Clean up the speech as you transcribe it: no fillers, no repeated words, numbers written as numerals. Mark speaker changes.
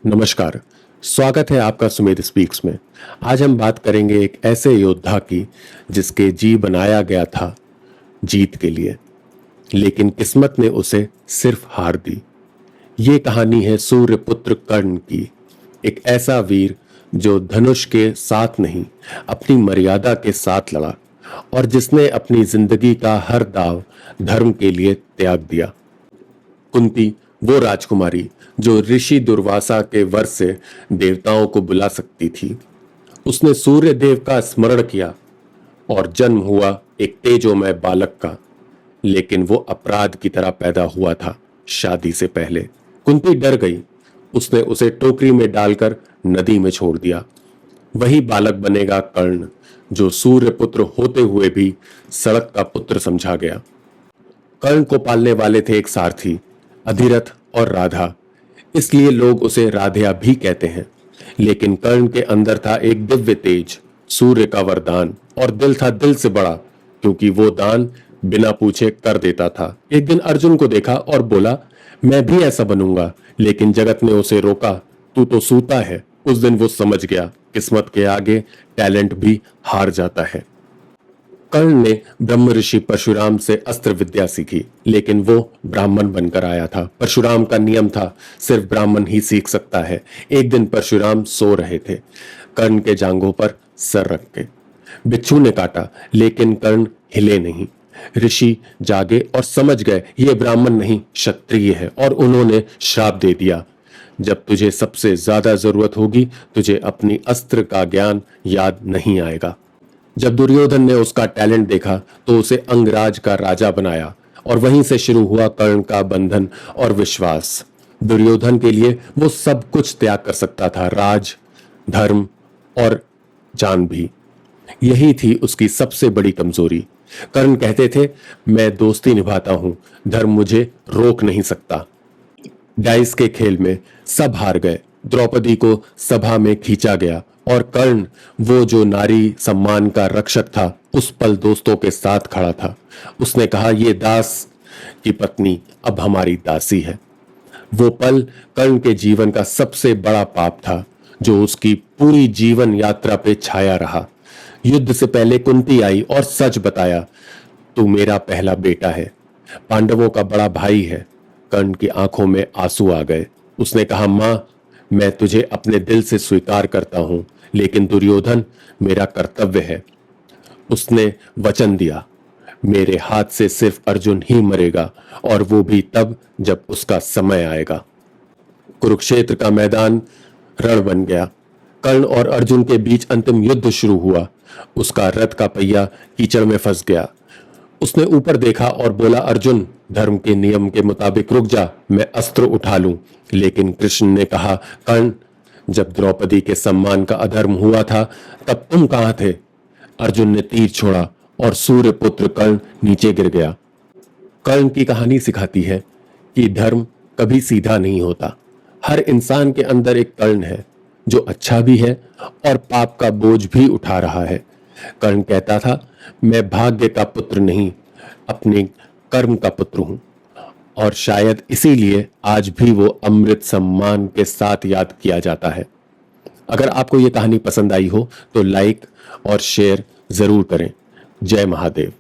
Speaker 1: नमस्कार। स्वागत है आपका सुमेध स्पीक्स में। आज हम बात करेंगे एक ऐसे योद्धा की जिसके जी बनाया गया था जीत के लिए, लेकिन किस्मत ने उसे सिर्फ हार दी। ये कहानी है सूर्यपुत्र कर्ण की, एक ऐसा वीर जो धनुष के साथ नहीं अपनी मर्यादा के साथ लड़ा और जिसने अपनी जिंदगी का हर दाव धर्म के लिए त्याग दिया। कुंती वो राजकुमारी जो ऋषि दुर्वासा के वर से देवताओं को बुला सकती थी। उसने सूर्य देव का स्मरण किया और जन्म हुआ एक तेजोमय बालक का, लेकिन वो अपराध की तरह पैदा हुआ था शादी से पहले। कुंती डर गई। उसने उसे टोकरी में डालकर नदी में छोड़ दिया। वही बालक बनेगा कर्ण, जो सूर्य पुत्र होते हुए भी सड़क का पुत्र समझा गया। कर्ण को पालने वाले थे एक सारथी, अधिरथ और राधा, इसलिए लोग उसे राधिया भी कहते हैं। लेकिन कर्ण के अंदर था एक दिव्य तेज, सूर्य का वरदान, और दिल था दिल से बड़ा, क्योंकि वो दान बिना पूछे कर देता था। एक दिन अर्जुन को देखा और बोला, मैं भी ऐसा बनूंगा, लेकिन जगत ने उसे रोका, तू तो सूता है। उस दिन वो समझ गया, किस्मत के आगे टैलेंट भी हार जाता है। कर्ण ने ब्रह्म ऋषि परशुराम से अस्त्र विद्या सीखी, लेकिन वो ब्राह्मण बनकर आया था। परशुराम का नियम था, सिर्फ ब्राह्मण ही सीख सकता है। एक दिन परशुराम सो रहे थे, कर्ण के जांघों पर सर रख के। बिच्छू ने काटा, लेकिन कर्ण हिले नहीं। ऋषि जागे और समझ गए ये ब्राह्मण नहीं क्षत्रिय है, और उन्होंने श्राप दे दिया, जब तुझे सबसे ज्यादा जरूरत होगी तुझे अपनी अस्त्र का ज्ञान याद नहीं आएगा। जब दुर्योधन ने उसका टैलेंट देखा तो उसे अंगराज का राजा बनाया, और वहीं से शुरू हुआ कर्ण का बंधन और विश्वास। दुर्योधन के लिए वो सब कुछ त्याग कर सकता था, राज, धर्म और जान भी। यही थी उसकी सबसे बड़ी कमजोरी। कर्ण कहते थे, मैं दोस्ती निभाता हूं, धर्म मुझे रोक नहीं सकता। डाइस के खेल में सब हार गए। द्रौपदी को सभा में खींचा गया, और कर्ण, वो जो नारी सम्मान का रक्षक था, उस पल दोस्तों के साथ खड़ा था। उसने कहा, ये दास की पत्नी अब हमारी दासी है। वो पल कर्ण के जीवन का सबसे बड़ा पाप था, जो उसकी पूरी जीवन यात्रा पे छाया रहा। युद्ध से पहले कुंती आई और सच बताया, तू मेरा पहला बेटा है, पांडवों का बड़ा भाई है। कर्ण की आंखों में आंसू आ गए। उसने कहा, मां, मैं तुझे अपने दिल से स्वीकार करता हूं, लेकिन दुर्योधन मेरा कर्तव्य है। उसने वचन दिया, मेरे हाथ से सिर्फ अर्जुन ही मरेगा, और वो भी तब जब उसका समय आएगा। कुरुक्षेत्र का मैदान रण बन गया। कर्ण और अर्जुन के बीच अंतिम युद्ध शुरू हुआ। उसका रथ का पहिया कीचड़ में फंस गया। उसने ऊपर देखा और बोला, अर्जुन, धर्म के नियम के मुताबिक रुक जा, मैं अस्त्र उठा लूं। लेकिन कृष्ण ने कहा, कर्ण, जब द्रौपदी के सम्मान का अधर्म हुआ था तब तुम कहां थे? अर्जुन ने तीर छोड़ा और सूर्यपुत्र कर्ण नीचे गिर गया। कर्ण की कहानी सिखाती है कि धर्म कभी सीधा नहीं होता। हर इंसान के अंदर एक कर्ण है, जो अच्छा भी है और पाप का बोझ भी उठा रहा है। कर्ण कहता था, मैं भाग्य का पुत्र नहीं, अपने कर्म का पुत्र हूं, और शायद इसीलिए आज भी वो अमृत सम्मान के साथ याद किया जाता है। अगर आपको ये कहानी पसंद आई हो तो लाइक और शेयर जरूर करें। जय महादेव।